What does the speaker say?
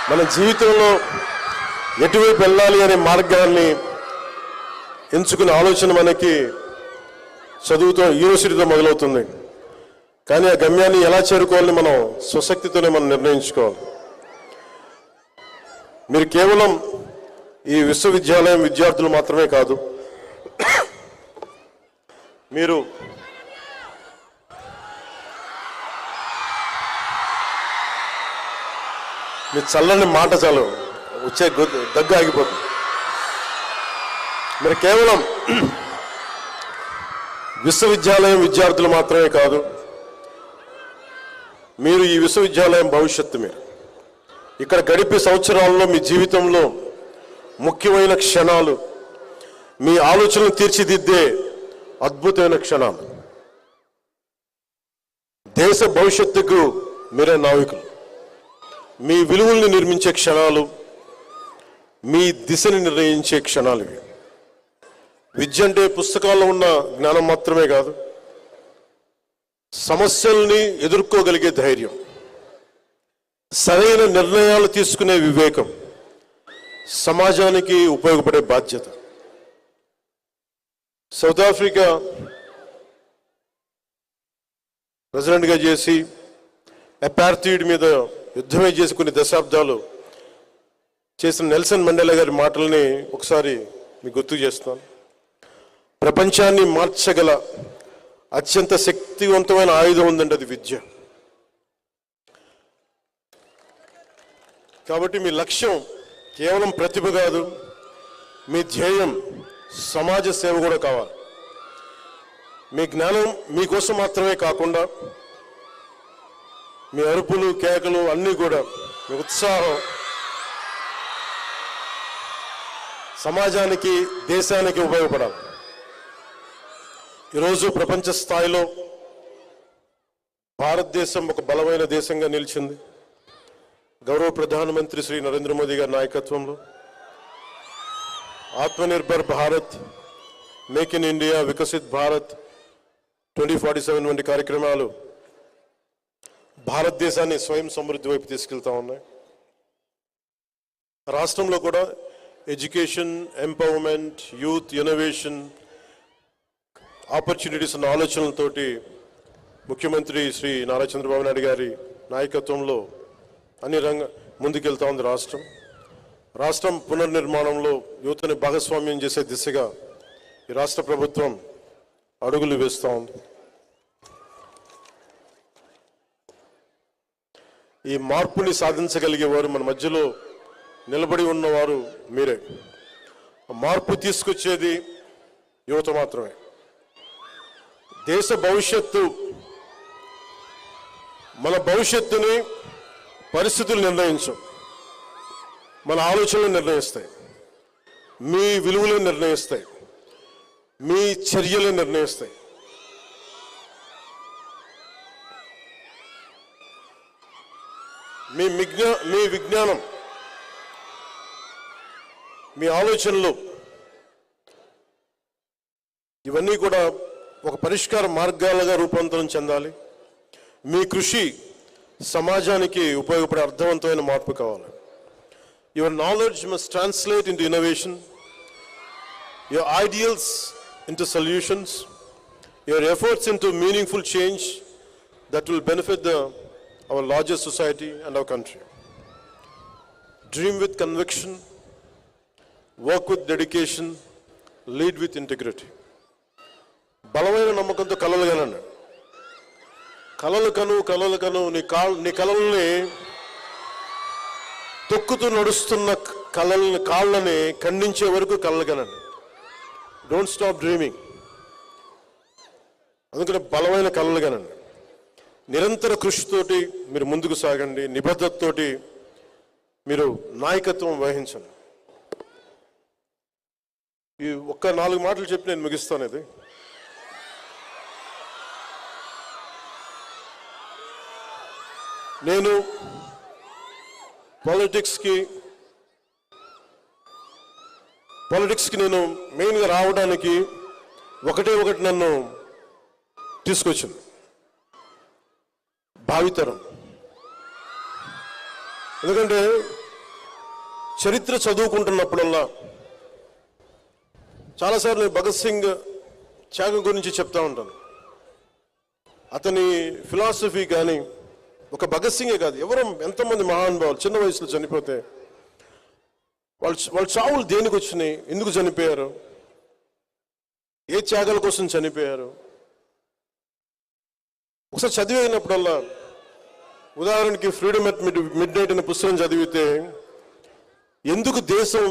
మన జీవితంలో ఎటువైపు వెళ్ళాలి అనే మార్గాన్ని ఎంచుకునే ఆలోచన మనకి చదువుతో యూనివర్సిటీతో మొదలవుతుంది. కానీ ఆ గమ్యాన్ని ఎలా చేరుకోవాలని మనం స్వశక్తితోనే మనం నిర్ణయించుకోవాలి. మీరు కేవలం ఈ విశ్వవిద్యాలయం విద్యార్థులు మాత్రమే కాదు, మీరు మీ చల్లని మాట చాలు వచ్చే దగ్గు ఆగిపోతుంది. మీరు కేవలం విశ్వవిద్యాలయం విద్యార్థులు మాత్రమే కాదు, మీరు ఈ విశ్వవిద్యాలయం భవిష్యత్తు. మీరు ఇక్కడ గడిపే సంవత్సరాల్లో మీ జీవితంలో ముఖ్యమైన క్షణాలు, మీ ఆలోచనలు తీర్చిదిద్దే అద్భుతమైన క్షణాలు. దేశ భవిష్యత్తుకు మీరే నావికులు. మీ విలువల్ని నిర్మించే క్షణాలు, మీ దిశని నిర్ణయించే క్షణాలు ఇవి. విద్య అంటే పుస్తకాల్లో ఉన్న జ్ఞానం మాత్రమే కాదు, సమస్యల్ని ఎదుర్కోగలిగే ధైర్యం, సరైన నిర్ణయాలు తీసుకునే వివేకం, సమాజానికి ఉపయోగపడే బాధ్యత. సౌత్ ఆఫ్రికా ప్రెసిడెంట్గా చేసి అపార్థైడ్ మీద యుద్ధమే చేసి కొన్ని దశాబ్దాలు చేసిన నెల్సన్ మండేలా గారి మాటల్ని ఒకసారి మీకు గుర్తు చేస్తాను. ప్రపంచాన్ని మార్చగల అత్యంత శక్తివంతమైన ఆయుధం ఉందండి, అది విద్య. కాబట్టి మీ లక్ష్యం కేవలం ప్రతిభ కాదు, మీ ధ్యేయం సమాజ సేవ కూడా కావాలి. మీ జ్ఞానం మీకోసం మాత్రమే కాకుండా, మీ అరుపులు కేకలు అన్నీ కూడా, మీ ఉత్సాహం సమాజానికి దేశానికి ఉపయోగపడాలి. ఈరోజు ప్రపంచ స్థాయిలో భారతదేశం ఒక బలమైన దేశంగా నిలిచింది. గౌరవ ప్రధానమంత్రి శ్రీ నరేంద్ర మోదీ గారి నాయకత్వంలో Atmanirbhar Bharat, make in India, Viksit Bharat 2047 వంటి కార్యక్రమాలు భారతదేశాన్ని స్వయం సమృద్ధి వైపు తీసుకెళ్తా ఉన్నాయి. రాష్ట్రంలో కూడా education, empowerment, youth, innovation, opportunities అన్న ఆలోచనలతోటి ముఖ్యమంత్రి శ్రీ నారా చంద్రబాబు నాయుడు గారి నాయకత్వంలో అన్ని ముందుకెళ్తా ఉంది రాష్ట్రం. రాష్ట్రం పునర్నిర్మాణంలో యువతని భాగస్వామ్యం చేసే దిశగా ఈ రాష్ట్ర ప్రభుత్వం అడుగులు వేస్తూ ఉంది. ఈ మార్పుని సాధించగలిగేవారు, మన మధ్యలో నిలబడి ఉన్నవారు మీరే. మార్పు తీసుకొచ్చేది యువత మాత్రమే. దేశ భవిష్యత్తు, మన భవిష్యత్తుని పరిస్థితులు నిర్ణయించవు, మన ఆలోచనలు నిర్ణయిస్తాయి, మీ విలువలు నిర్ణయిస్తాయి, మీ చర్యలు నిర్ణయిస్తాయి. మీ విజ్ఞానం, మీ ఆలోచనలు, ఇవన్నీ కూడా ఒక పరిష్కార మార్గాలుగా రూపాంతరం చెందాలి. మీ కృషి సమాజానికి ఉపయోగపడే అర్థవంతమైన మార్పు కావాలి. Your knowledge must translate into innovation, your ideals into solutions, your efforts into meaningful change that will benefit our larger society and our country. Dream with conviction, work with dedication, lead with integrity. బలమైన నమ్మకంతో కలలు కనండి. కలలు కను నీ కలల్ని తొక్కుతూ నడుస్తున్న కాళ్ళని ఖండించే వరకు కలలు కనండి. Don't stop dreaming. అందుకని బలమైన కలలు కనండి. నిరంతర కృషితోటి మీరు ముందుకు సాగండి. నిబద్ధతతోటి మీరు నాయకత్వం వహించండి. ఈ ఒక్క 4 మాటలు చెప్పి నేను ముగిస్తాను. ఇది నేను పాలిటిక్స్కి నేను మెయిన్గా రావడానికి ఒకటి నన్ను తీసుకొచ్చింది. భావితరం. ఎందుకంటే చరిత్ర చదువుకుంటున్నప్పుడల్లా చాలాసార్లు నేను భగత్ సింగ్ త్యాగం గురించి చెప్తా ఉంటాను. అతని ఫిలాసఫీ కానీ, ఒక భగత్ సింగే కాదు, ఎవరో ఎంతోమంది మహానుభావులు చిన్న వయసులో చనిపోతే వాళ్ళ చావులు దేనికి వచ్చినాయి, ఎందుకు చనిపోయారు, ఏ త్యాగాల కోసం చనిపోయారు, ఒకసారి చదివినప్పుడల్లా, ఉదాహరణకి ఫ్రీడమ్ ఎట్ మిడ్ నైట్ అనే పుస్తకం చదివితే ఎందుకు దేశం